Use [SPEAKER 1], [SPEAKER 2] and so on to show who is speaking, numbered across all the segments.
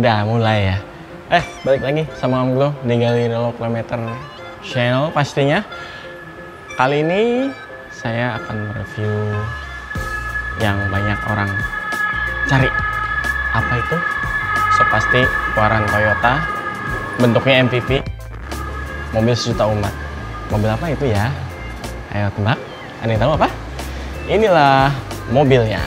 [SPEAKER 1] Udah mulai ya. Balik lagi sama Om Glo di Galileo Kilometer Channel pastinya. Kali ini saya akan mereview yang banyak orang cari. Apa itu? So pasti keluaran Toyota, bentuknya MPV, mobil sejuta umat. Mobil apa itu ya? Ayo tebak. Ada yang tahu apa? Inilah mobilnya.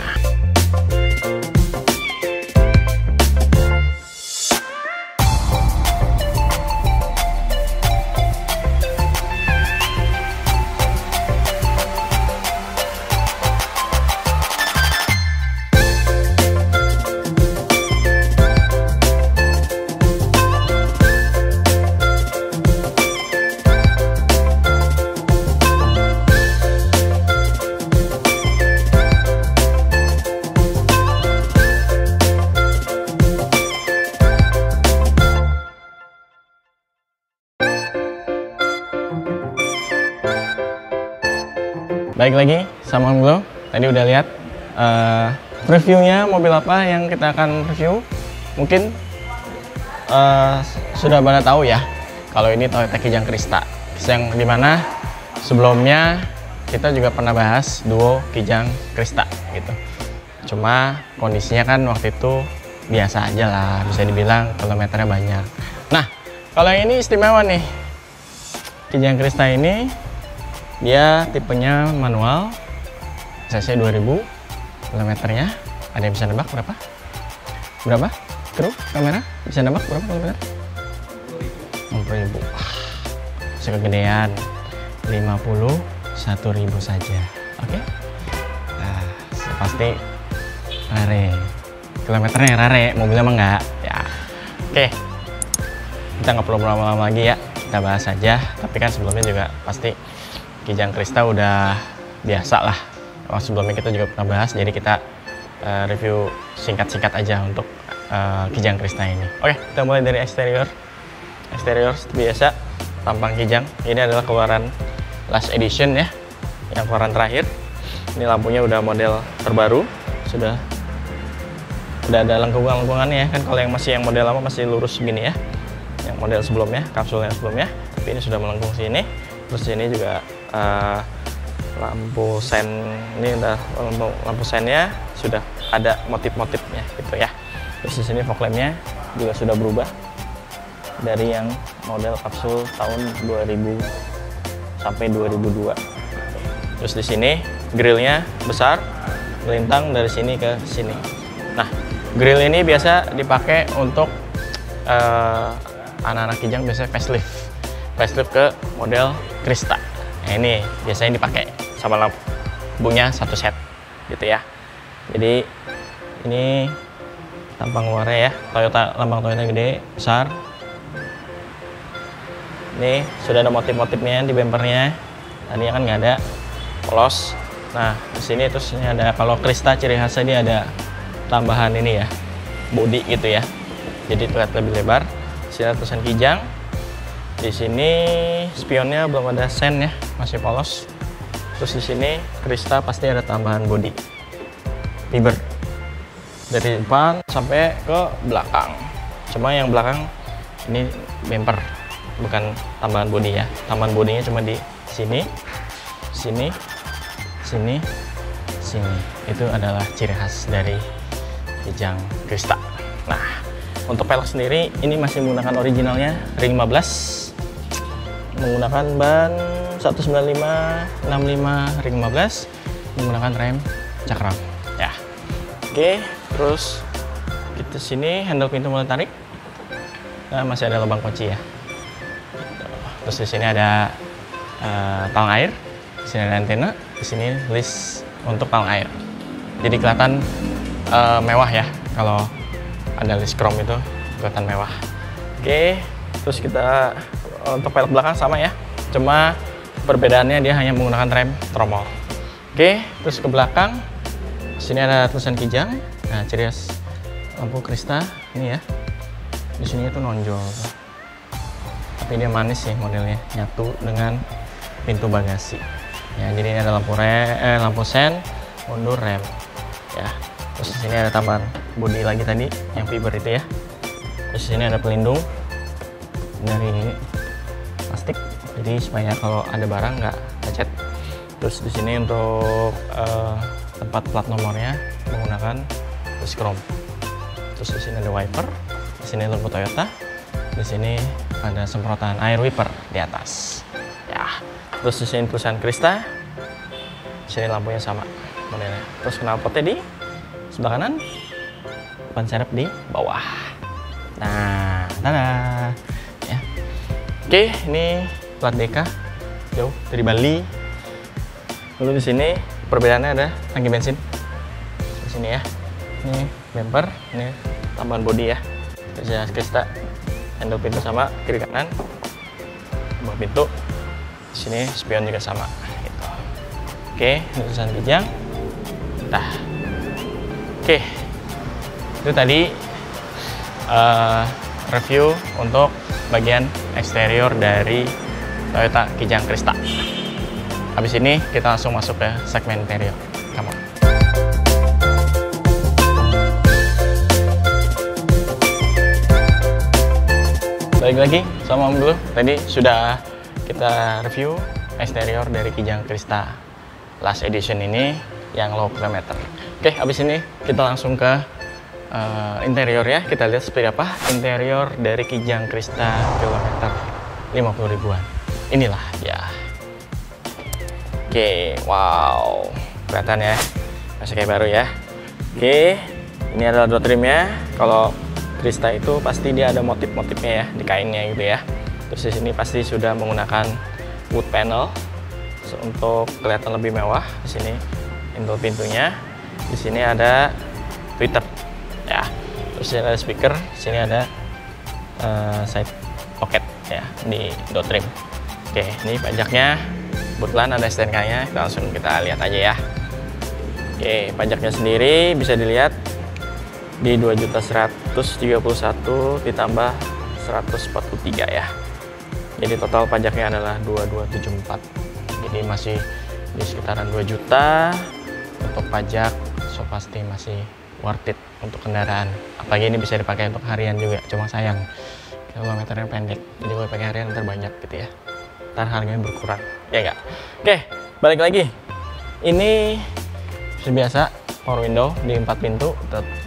[SPEAKER 1] Baik lagi sama Om Glo. Tadi udah lihat reviewnya mobil apa yang kita akan review. Mungkin sudah pada tahu ya kalau ini Toyota Kijang Krista, yang dimana sebelumnya kita juga pernah bahas duo Kijang Krista gitu. Cuma kondisinya kan waktu itu biasa aja lah, bisa dibilang kilometernya banyak. Nah, kalau yang ini istimewa nih. Kijang Krista ini dia tipenya manual, cc 2000 kilometernya. Ada yang bisa nebak berapa? Berapa? Kru kamera bisa nebak berapa kilometer? 60.000. Masih kegedean. 51.000 saja. Oke. Nah, pasti rare. Kilometernya rare, mobilnya emang enggak. Ya. Oke. Kita nggak perlu lama-lama lagi ya. Kita bahas saja. Tapi kan sebelumnya juga pasti Kijang Krista udah biasa lah. Sebelumnya kita juga pernah bahas, jadi kita review singkat-singkat aja untuk Kijang Krista ini. Oke, kita mulai dari eksterior. Eksterior seperti biasa, tampang Kijang. Ini adalah keluaran last edition ya, yang keluaran terakhir. Ini lampunya udah model terbaru, sudah ada lengkungan-lengkungannya ya. Kan kalau yang masih yang model lama masih lurus begini ya. Yang model sebelumnya, kapsul yang sebelumnya. Tapi ini sudah melengkung sini. Terus ini juga lampu sen, ini udah lampu sennya sudah ada motif-motifnya gitu ya. Terus di sini fog lampnya juga sudah berubah dari yang model kapsul tahun 2000 sampai 2002. Terus di sini grillnya besar, melintang dari sini ke sini. Nah, grill ini biasa dipakai untuk anak-anak Kijang biasanya facelift ke model Krista. Nah, ini biasanya dipakai sama lampunya satu set gitu ya. Jadi ini tampang luarnya ya, lambang Toyota gede besar. Ini sudah ada motif-motifnya di bempernya. Tadinya kan nggak ada, polos. Nah di sini terus ini ada, kalau Krista ciri khasnya dia ada tambahan ini ya, body gitu ya. Jadi terlihat lebih lebar. Sini ada tulisan Kijang. Di sini spionnya belum ada sen ya, masih polos. Terus di sini Krista pasti ada tambahan body fiber dari depan sampai ke belakang. Cuma yang belakang ini bumper, bukan tambahan body ya. Tambahan bodinya cuma di sini, sini, sini, sini. Itu adalah ciri khas dari Kijang Krista. Nah, untuk pelek sendiri ini masih menggunakan originalnya ring 15. Menggunakan ban 195 65 ring 15, menggunakan rem cakram ya. Oke, terus kita sini handle pintu mulai tarik. Nah, masih ada lubang kunci ya. Terus di sini ada talang air, di sini ada antena, di sini list untuk talang air. Jadi kelihatan mewah ya, kalau ada list chrome itu kelihatan mewah. Oke, terus kita untuk pelek belakang sama ya, cuma perbedaannya dia hanya menggunakan rem tromol. Oke, terus ke belakang sini ada tulisan Kijang. Nah, ciri khas lampu Krista ini ya, di sini itu nonjol, tapi dia manis sih modelnya, nyatu dengan pintu bagasi ya. Jadi ini ada lampu sen, mundur rem ya. Terus di sini ada tambahan bodi lagi tadi yang fiber itu ya. Terus di sini ada pelindung dari plastik, jadi supaya kalau ada barang nggak lecet. Terus di sini untuk tempat plat nomornya menggunakan chrome. Terus di sini ada wiper, di sini logo Toyota, di sini ada semprotan air wiper di atas. Ya. Terus di sini tulisan Krista, di sini lampunya sama modelnya. Terus knalpotnya di sebelah kanan, ban serep di bawah. Nah, tada. Ya. Oke, ini plat DK jauh dari Bali. Lalu di sini perbedaannya ada tangki bensin di sini ya. Ini bumper, ini tambahan bodi ya. Terus Krista, handle pintu sama kiri kanan, buah pintu. Di sini spion juga sama. Gitu. Oke, ini tulisan Kijang. Nah, oke, itu tadi review untuk bagian eksterior dari Toyota Kijang Krista. Habis ini kita langsung masuk ke segmen interior. Come on. Balik lagi sama Om dulu. Tadi sudah kita review eksterior dari Kijang Krista Last Edition ini yang low kilometer. Oke, habis ini kita langsung ke interior ya. Kita lihat seperti apa interior dari Kijang Krista kilometer 50 ribuan. Inilah ya. Oke, wow, kelihatan ya, masih kayak baru ya. Oke, ini adalah door trimnya. Kalau Krista itu pasti dia ada motif-motifnya ya di kainnya gitu ya. Terus di sini pasti sudah menggunakan wood panel untuk kelihatan lebih mewah. Di sini pintu pintunya, di sini ada tweeter ya. Terus di sini ada speaker, di sini ada side pocket ya di door trim. Oke, ini pajaknya. Kebetulan ada STNK-nya, kita lihat aja ya. Oke, pajaknya sendiri bisa dilihat di 2.131.000 ditambah 143 ya. Jadi total pajaknya adalah 2274. Jadi masih di sekitaran 2 juta untuk pajak, so pasti masih worth it untuk kendaraan. Apalagi ini bisa dipakai untuk harian juga, cuma sayang kilometernya pendek. Jadi kalau pakai harian ntar banyak gitu ya. Ntar harganya berkurang, ya enggak? Oke, balik lagi. Ini seperti biasa power window di 4 pintu,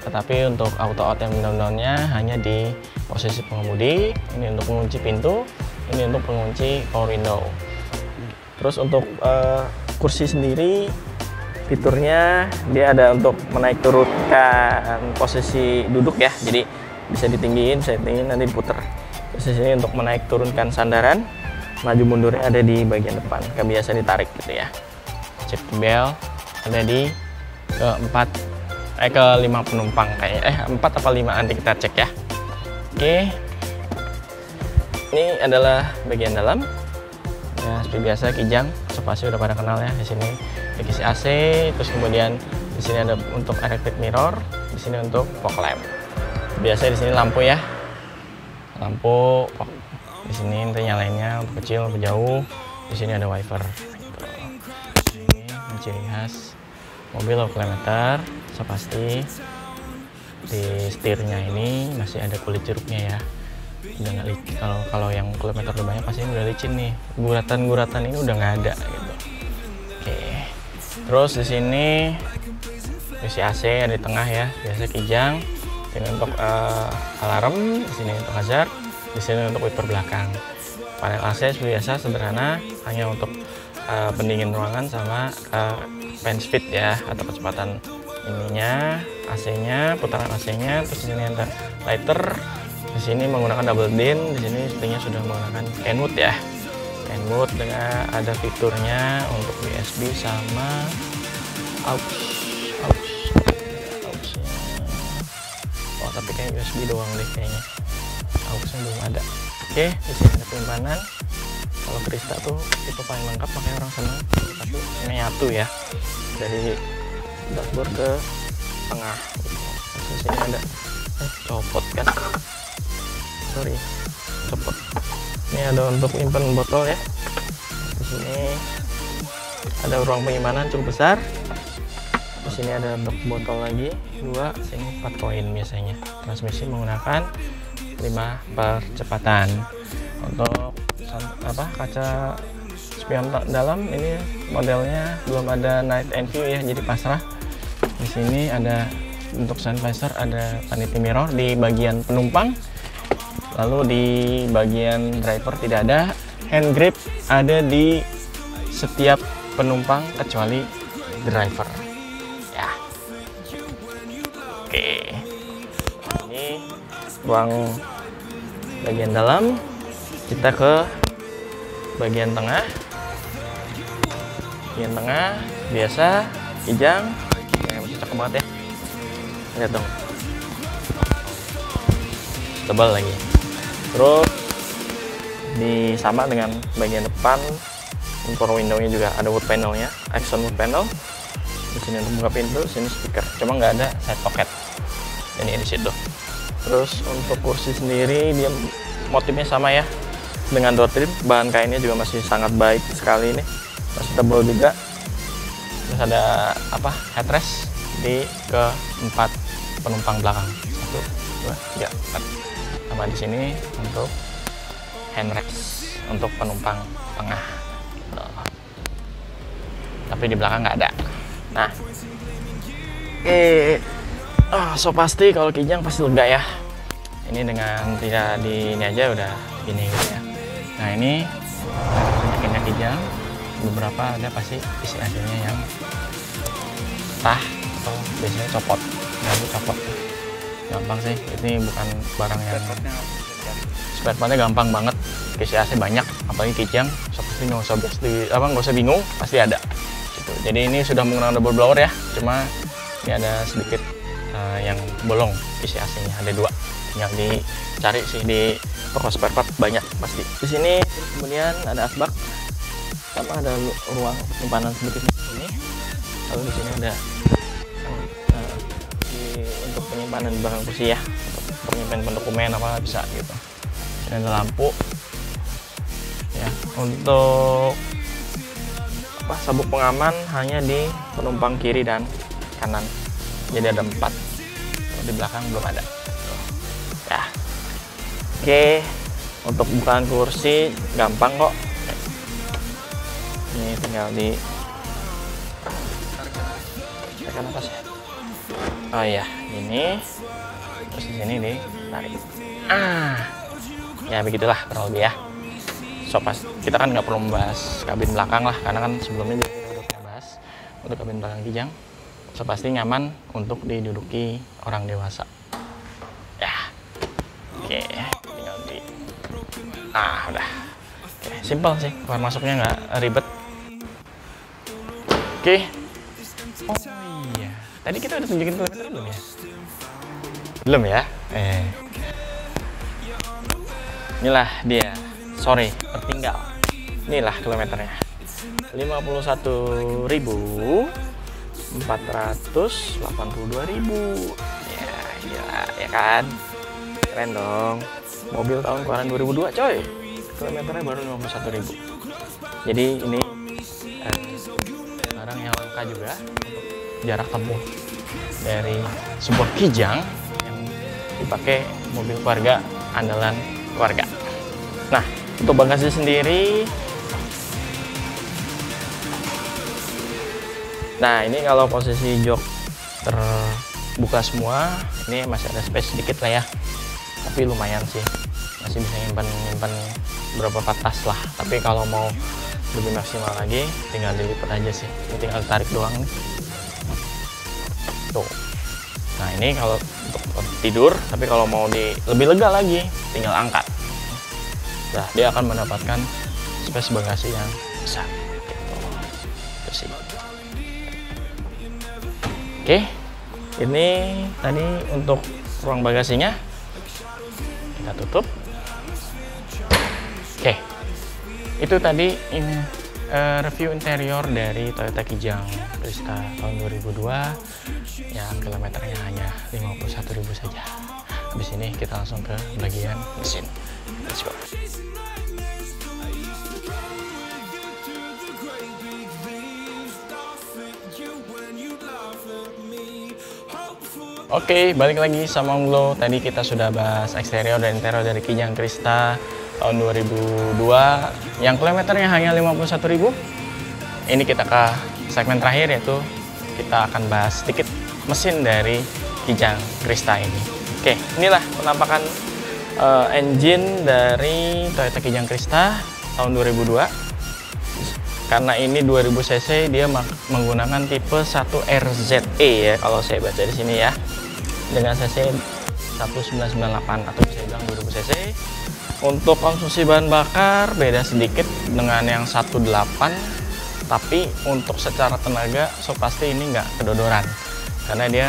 [SPEAKER 1] tetapi untuk auto out yang down-downnya hanya di posisi pengemudi. Ini untuk mengunci pintu, ini untuk mengunci power window. Terus untuk kursi sendiri, fiturnya dia ada untuk menaik turunkan posisi duduk ya. Jadi bisa ditinggiin, nanti diputer. Terus di sini untuk menaik turunkan sandaran, maju mundurnya ada di bagian depan, kayak biasa ditarik gitu ya. Safety belt ada di ke 5 penumpang kayaknya, 4 apa 5 nanti kita cek ya. Oke, ini adalah bagian dalam ya, seperti biasa Kijang so pasti udah pada kenal ya. Di sini isi AC, terus kemudian di sini ada untuk electric mirror, di sini untuk fog lamp. Biasa di sini lampu ya, lampu fog. Di sini nanti nyalainnya untuk kecil, untuk jauh. Di sini ada wiper. Ini ciri khas mobil low kilometer. So pasti di setirnya ini masih ada kulit jeruknya ya. Udah nggak licin. Kalau yang kilometer udah banyak pasti ini udah licin nih. Guratan-guratan ini udah nggak ada gitu. Oke. Terus di sini isi AC ada di tengah ya. Biasa Kijang. Ini untuk alarm. Di sini untuk hazard. Di sini untuk wiper belakang. Panel AC seperti biasa sederhana, hanya untuk pendingin ruangan sama fan speed ya, atau kecepatan ininya, AC-nya, putaran AC-nya. Terus di sini ada lighter. Di sini menggunakan double din. Di sini sepertinya sudah menggunakan Kenwood ya. Kenwood dengan ada fiturnya untuk USB sama aux. Oh, tapi kayak USB doang deh kayaknya. Auxnya belum ada. Oke, di sini ada penyimpanan. Kalau Krista tuh tipe paling lengkap, makanya orang seneng. Tapi ini nyatu ya, dari dashboard ke tengah. Terus di sini ada copot kan? Sorry, copot. Ini ada untuk nyimpan botol ya. Di sini ada ruang penyimpanan cukup besar. Di sini ada untuk botol lagi 2, sini 4 koin biasanya. Transmisi menggunakan 5 percepatan. Untuk kaca spion dalam ini modelnya belum ada night and view ya, jadi pasrah. Di sini ada untuk sun visor, ada vanity mirror di bagian penumpang. Lalu di bagian driver tidak ada. Hand grip ada di setiap penumpang kecuali driver. Ya. Oke. Ini ruang bagian dalam. Kita ke bagian tengah. Bagian tengah biasa kijang. Ya, masih cakep banget ya. Lihat dong. Tebal lagi. Terus sama dengan bagian depan, untuk window-nya juga ada wood panelnya, Axon wood panel. Di sini untuk buka pintu, sini speaker. Cuma nggak ada side pocket. Ini di situ. Terus untuk kursi sendiri dia motifnya sama ya dengan door trim. Bahan kainnya juga masih sangat baik sekali ini, masih tebal juga. Terus ada headrest di keempat penumpang belakang. 1, 2, 3, 4. Sama di sini untuk handrest untuk penumpang tengah gitu. Tapi di belakang nggak ada. Nah, so pasti kalau kijang pasti lega ya. Ini dengan tidak di ini aja udah gini gitu ya. Nah ini penyakitnya kijang, beberapa ada pasti isi AC-nya yang patah atau biasanya copot. Nggak copot. Gampang sih, ini bukan barang yang spare partnya gampang banget. Isi AC banyak, apalagi kijang, seperti nggak usah bingung, pasti ada. Gitu. Jadi ini sudah menggunakan double blower ya, cuma ini ada sedikit yang bolong isi AC-nya, ada 2. Tinggal dicari sih di toko spare part banyak pasti. Di sini terus kemudian ada asbak, sama ada ruang penyimpanan sedikit ini. Lalu di sini ada untuk penyimpanan di belakang kursi ya, untuk penyimpanan dokumen apa bisa gitu. Ini ada lampu ya. Untuk sabuk pengaman hanya di penumpang kiri dan kanan, jadi ada 4. Di belakang belum ada ya. Oke, untuk bukaan kursi gampang kok. Ini tinggal di tekan atas ya. Oh iya, ini terus di sini ditarik. Ya begitulah kurang lebih ya. So pas kita kan nggak perlu membahas kabin belakang lah, karena kan sebelumnya juga kita udah bahas untuk kabin belakang kijang. So pasti nyaman untuk diduduki orang dewasa. Ya, oke, tinggal di. Udah. Oke, simple sih, keluar masuknya nggak ribet. Oke. Oh iya. Tadi kita udah tunjukin kilometer belum ya? Belum ya? Inilah dia. Sorry, tertinggal. Inilah kilometernya. 51.482.000. Ya, gila ya kan? Keren dong. Mobil tahun keluaran 2002, coy. Kilometernya baru 51.000. Jadi ini barang yang langka juga untuk jarak tempuh dari sebuah kijang yang dipakai mobil keluarga andalan keluarga. Nah, untuk bagasi sendiri, nah ini kalau posisi jok terbuka semua, ini masih ada space sedikit lah ya, tapi lumayan sih, masih bisa nyimpan beberapa tas lah. Tapi kalau mau lebih maksimal lagi, tinggal dilipat aja sih, tinggal tarik doang nih. Tuh. Nah ini kalau untuk tidur, tapi kalau mau lebih lega lagi, tinggal angkat. Nah, dia akan mendapatkan space bagasi yang besar. Gitu sih. Oke, ini tadi untuk ruang bagasinya kita tutup. Oke, itu tadi ini review interior dari Toyota Kijang Krista tahun 2002 yang kilometernya hanya 51.000 saja. Habis ini kita langsung ke bagian mesin. Let's go. Oke, balik lagi sama Om Glo. Tadi kita sudah bahas eksterior dan interior dari Kijang Krista tahun 2002 yang kilometernya hanya 51.000. Ini kita ke segmen terakhir, yaitu kita akan bahas sedikit mesin dari Kijang Krista ini. Oke, inilah penampakan engine dari Toyota Kijang Krista tahun 2002. Karena ini 2000 cc, dia menggunakan tipe 1 RZE ya, kalau saya baca di sini ya, dengan cc 1998 atau bisa bilang 2000 cc. Untuk konsumsi bahan bakar beda sedikit dengan yang 18, tapi untuk secara tenaga so pasti ini nggak kedodoran, karena dia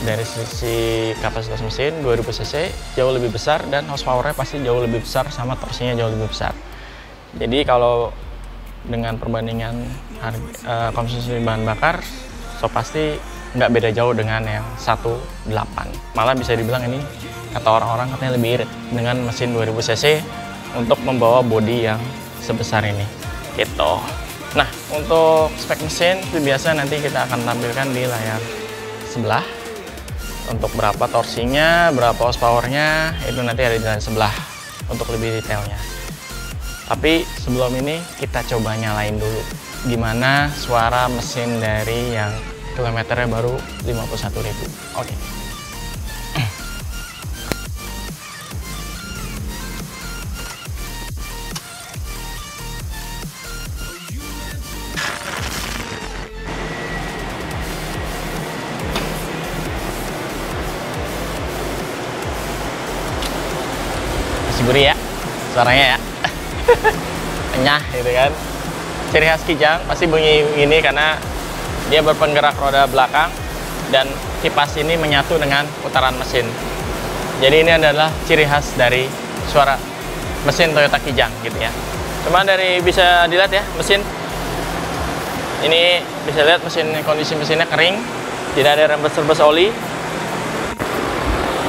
[SPEAKER 1] dari sisi kapasitas mesin 2000 cc jauh lebih besar dan horsepower-nya pasti jauh lebih besar sama torsinya jauh lebih besar. Jadi kalau dengan perbandingan konsumsi bahan bakar so pasti nggak beda jauh dengan yang 18, malah bisa dibilang ini kata orang-orang katanya lebih irit dengan mesin 2000 cc untuk membawa bodi yang sebesar ini gitu. Nah, untuk spek mesin itu biasa nanti kita akan tampilkan di layar sebelah. Untuk berapa torsinya, berapa horsepower-nya itu nanti ada di layar sebelah untuk lebih detailnya. Tapi sebelum ini kita coba nyalain dulu gimana suara mesin dari yang kilometernya baru 51.000. Oke. Masih gurih ya suaranya ya. Enyah gitu kan. Ciri khas Kijang pasti bunyi ini karena dia berpenggerak roda belakang dan kipas ini menyatu dengan putaran mesin. Jadi ini adalah ciri khas dari suara mesin Toyota Kijang gitu ya. Cuma dari bisa dilihat ya mesin ini, bisa lihat mesin, kondisi mesinnya kering, tidak ada rembes-rembes oli,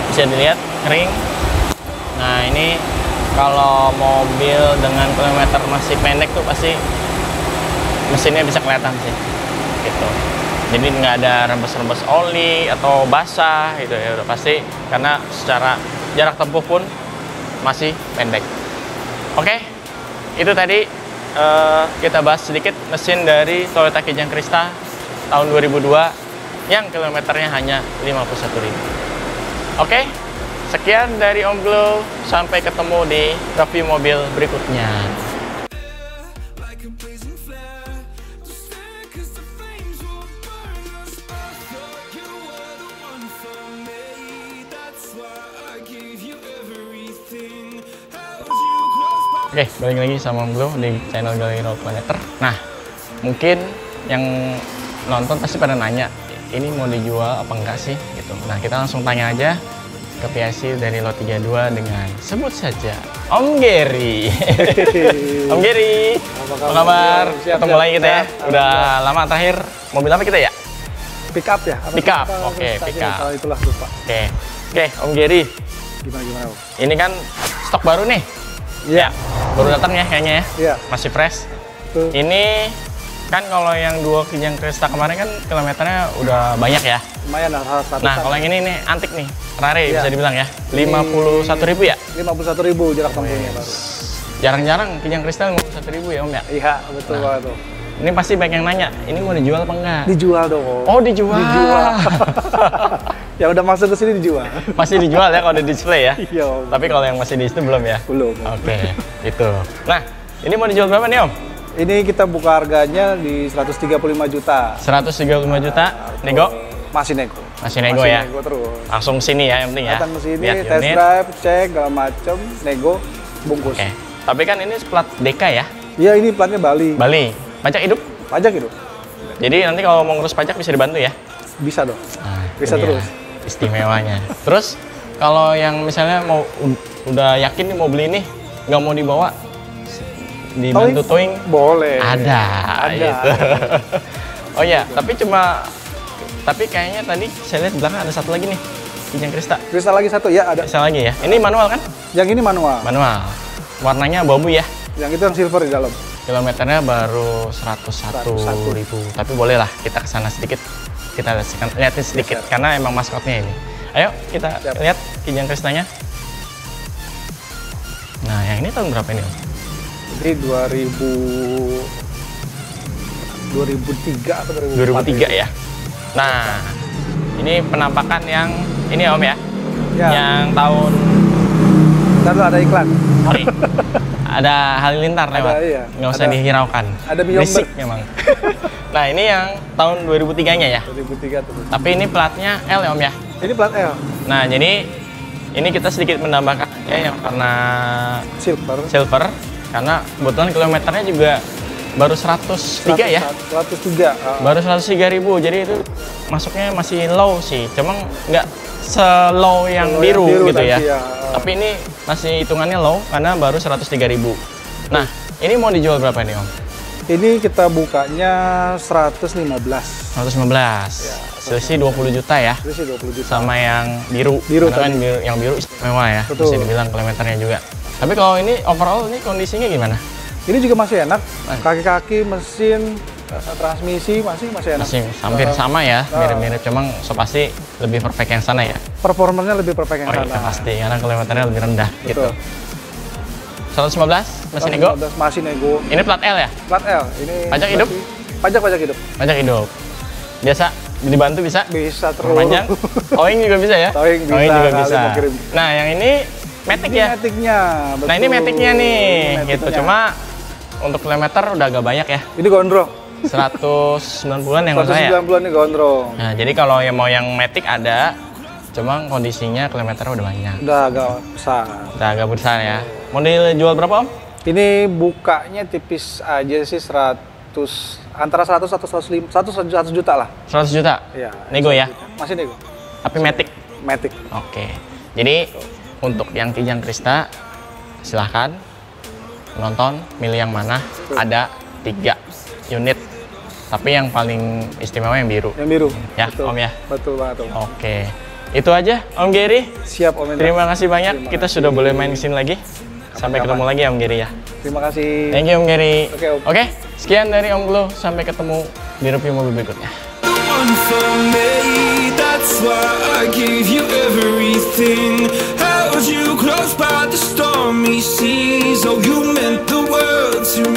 [SPEAKER 1] bisa dilihat kering. Nah ini kalau mobil dengan kilometer masih pendek tuh pasti mesinnya bisa kelihatan sih gitu. Jadi nggak ada rembes-rembes oli atau basah gitu ya, udah pasti, karena secara jarak tempuh pun masih pendek. Oke, itu tadi kita bahas sedikit mesin dari Toyota Kijang Krista tahun 2002 yang kilometernya hanya 51.000. Oke, sekian dari Om Glo, sampai ketemu di review mobil berikutnya. Oke, balik lagi sama Om Glo di channel Galeri Road Planner. Nah, mungkin yang nonton pasti pada nanya, ini mau dijual apa enggak sih gitu. Nah, kita langsung tanya aja ke PIC dari lot 32 dengan sebut saja Om Gary. Om Gary, apa kabar? Ketemu lagi kita ya. Udah lama terakhir. Mobil apa kita ya?
[SPEAKER 2] Pick up ya?
[SPEAKER 1] Pick up. Oke, pick up.
[SPEAKER 2] Kalau itulah lupa.
[SPEAKER 1] Oke, Om Gary.
[SPEAKER 2] Gimana?
[SPEAKER 1] Ini kan stok baru nih.
[SPEAKER 2] Iya.
[SPEAKER 1] Baru datang ya kayaknya ya.
[SPEAKER 2] Iya.
[SPEAKER 1] Masih fresh.
[SPEAKER 2] Tuh.
[SPEAKER 1] Ini kan kalau yang dua Kijang Krista kemarin kan kilometernya udah banyak ya.
[SPEAKER 2] Lumayan lah,
[SPEAKER 1] Nah, kalau yang ini nih antik nih, rare
[SPEAKER 2] iya.
[SPEAKER 1] bisa dibilang ya. 51.000 ya?
[SPEAKER 2] 51.000 jarak tempuhnya baru.
[SPEAKER 1] Jarang-jarang Kijang Krista 51.000 ya Om ya?
[SPEAKER 2] Iya, betul banget tuh.
[SPEAKER 1] Ini pasti banyak yang nanya, ini mau dijual apa enggak?
[SPEAKER 2] Dijual dong.
[SPEAKER 1] Oh, dijual.
[SPEAKER 2] Ya udah masuk ke sini dijual.
[SPEAKER 1] Pasti dijual ya kalau udah display ya?
[SPEAKER 2] Iya, Om.
[SPEAKER 1] Tapi kalau yang masih di situ belum ya?
[SPEAKER 2] Belum.
[SPEAKER 1] Oke, itu. Nah, ini mau dijual berapa nih Om?
[SPEAKER 2] Ini kita buka harganya di 135 juta.
[SPEAKER 1] 135 juta, nego?
[SPEAKER 2] Masih nego.
[SPEAKER 1] Masih nego ya?
[SPEAKER 2] Nego terus.
[SPEAKER 1] Langsung sini ya yang penting ya?
[SPEAKER 2] Datang ke sini,
[SPEAKER 1] Lihat
[SPEAKER 2] test
[SPEAKER 1] unit.
[SPEAKER 2] drive, cek, segala macem, nego, bungkus.
[SPEAKER 1] Oke. Tapi kan ini plat DK ya?
[SPEAKER 2] Iya, ini platnya Bali.
[SPEAKER 1] Bali. Pajak hidup?
[SPEAKER 2] Pajak itu.
[SPEAKER 1] Jadi nanti kalau mau ngurus pajak bisa dibantu ya?
[SPEAKER 2] Bisa dong.
[SPEAKER 1] Nah,
[SPEAKER 2] Bisa
[SPEAKER 1] ini
[SPEAKER 2] terus.
[SPEAKER 1] ya, istimewanya. Terus kalau yang misalnya mau udah yakin nih mau beli nih, nggak mau dibawa, dibantu towing?
[SPEAKER 2] Boleh.
[SPEAKER 1] Ada. Gitu. Oh ya, tapi kayaknya tadi saya lihat di belakang ada satu lagi nih, Kijang Krista.
[SPEAKER 2] Krista lagi satu ya, ada.
[SPEAKER 1] Bisa lagi ya. Ini manual kan?
[SPEAKER 2] Yang ini manual.
[SPEAKER 1] Manual. Warnanya abu-abu ya.
[SPEAKER 2] Yang itu yang silver di dalam.
[SPEAKER 1] Kilometernya baru 101.000. Tapi boleh lah kita kesana sedikit. kita lihatin sedikit karena emang maskotnya ini. Ayo kita lihat Kijang Kristanya. Nah, yang ini tahun berapa ini, Om?
[SPEAKER 2] Ini 2003 atau
[SPEAKER 1] 2003 ya. Nah, ini penampakan yang ini Om ya. Yang tahun
[SPEAKER 2] Ntar ada iklan.
[SPEAKER 1] Sorry. Ada halilintar lewat.
[SPEAKER 2] Iya.
[SPEAKER 1] Nggak usah dihiraukan.
[SPEAKER 2] Ada Biyomber.
[SPEAKER 1] Berisik memang. Nah, ini yang tahun 2003-nya ya.
[SPEAKER 2] 2003 tuh.
[SPEAKER 1] Tapi ini platnya L ya Om ya.
[SPEAKER 2] Ini plat L.
[SPEAKER 1] Nah, jadi ini kita sedikit menambahkan ya yang warna silver karena kebetulan kilometernya juga baru 103 ya.
[SPEAKER 2] 103.
[SPEAKER 1] Baru 103.000. Jadi itu masuknya masih low sih. Cuma nggak slow yang biru gitu ya. Tapi ini masih hitungannya low karena baru 103.000. Nah, ini mau dijual berapa nih Om?
[SPEAKER 2] Ini kita bukanya 115.
[SPEAKER 1] 115. Ya, selisih 20 juta ya.
[SPEAKER 2] Selisih 20 juta.
[SPEAKER 1] Sama yang biru.
[SPEAKER 2] Biru
[SPEAKER 1] kan yang biru istimewa ya.
[SPEAKER 2] Betul.
[SPEAKER 1] Bisa dibilang kilometernya juga. Tapi kalau ini overall ini kondisinya gimana?
[SPEAKER 2] Ini juga masih enak. Kaki-kaki, mesin, transmisi masih enak.
[SPEAKER 1] Masih hampir sama ya, mirip-mirip. Cuma so pasti lebih perfect yang sana ya.
[SPEAKER 2] Performanya lebih perfect yang sana.
[SPEAKER 1] Iya pasti, karena kilometernya lebih rendah.
[SPEAKER 2] Betul.
[SPEAKER 1] Gitu. 115 masih nego?
[SPEAKER 2] Masih nego.
[SPEAKER 1] Ini plat L ya?
[SPEAKER 2] Plat L. Ini
[SPEAKER 1] pajak hidup?
[SPEAKER 2] Pajak hidup.
[SPEAKER 1] Pajak hidup. Biasa dibantu bisa?
[SPEAKER 2] Bisa terus.
[SPEAKER 1] Panjang. Towing juga bisa ya?
[SPEAKER 2] Towing bisa.
[SPEAKER 1] Towing juga bisa. Nah, yang ini Matic ya?
[SPEAKER 2] Maticnya.
[SPEAKER 1] Nah, ini Maticnya nih. Gitu. Cuma untuk kilometer udah agak banyak ya.
[SPEAKER 2] Ini gondrong.
[SPEAKER 1] 190-an yang nggak saya.
[SPEAKER 2] 190-an nih gondrong.
[SPEAKER 1] Nah, jadi kalau yang mau yang Matic ada, cuma kondisinya kilometer udah banyak.
[SPEAKER 2] Udah agak besar.
[SPEAKER 1] Udah agak besar ya. Mau dijual berapa Om?
[SPEAKER 2] Ini bukanya tipis aja sih 100, antara 100 atau 105, 100 juta lah.
[SPEAKER 1] 100 juta?
[SPEAKER 2] Iya.
[SPEAKER 1] Nego ya?
[SPEAKER 2] Masih nego.
[SPEAKER 1] Tapi Matic?
[SPEAKER 2] Matic.
[SPEAKER 1] Oke. Jadi untuk yang Kijang Krista silahkan nonton milih yang mana. Ada 3 unit. Tapi yang paling istimewa yang biru.
[SPEAKER 2] Yang biru.
[SPEAKER 1] Ya,
[SPEAKER 2] betul.
[SPEAKER 1] Om ya?
[SPEAKER 2] Betul banget Om.
[SPEAKER 1] Oke. Itu aja Om Gary.
[SPEAKER 2] Siap Om Hendra.
[SPEAKER 1] Terima kasih banyak. Kita sudah boleh main kesini lagi. Sampai ketemu lagi Om Gary ya.
[SPEAKER 2] Terima kasih.
[SPEAKER 1] Thank you Om Gary.
[SPEAKER 2] Oke, Om.
[SPEAKER 1] Oke, sekian dari Om Glo. Sampai ketemu di review mobil berikutnya.
[SPEAKER 3] One for me, that's why I gave you everything. Held you close by the stormy seas. Oh, you meant the world to me.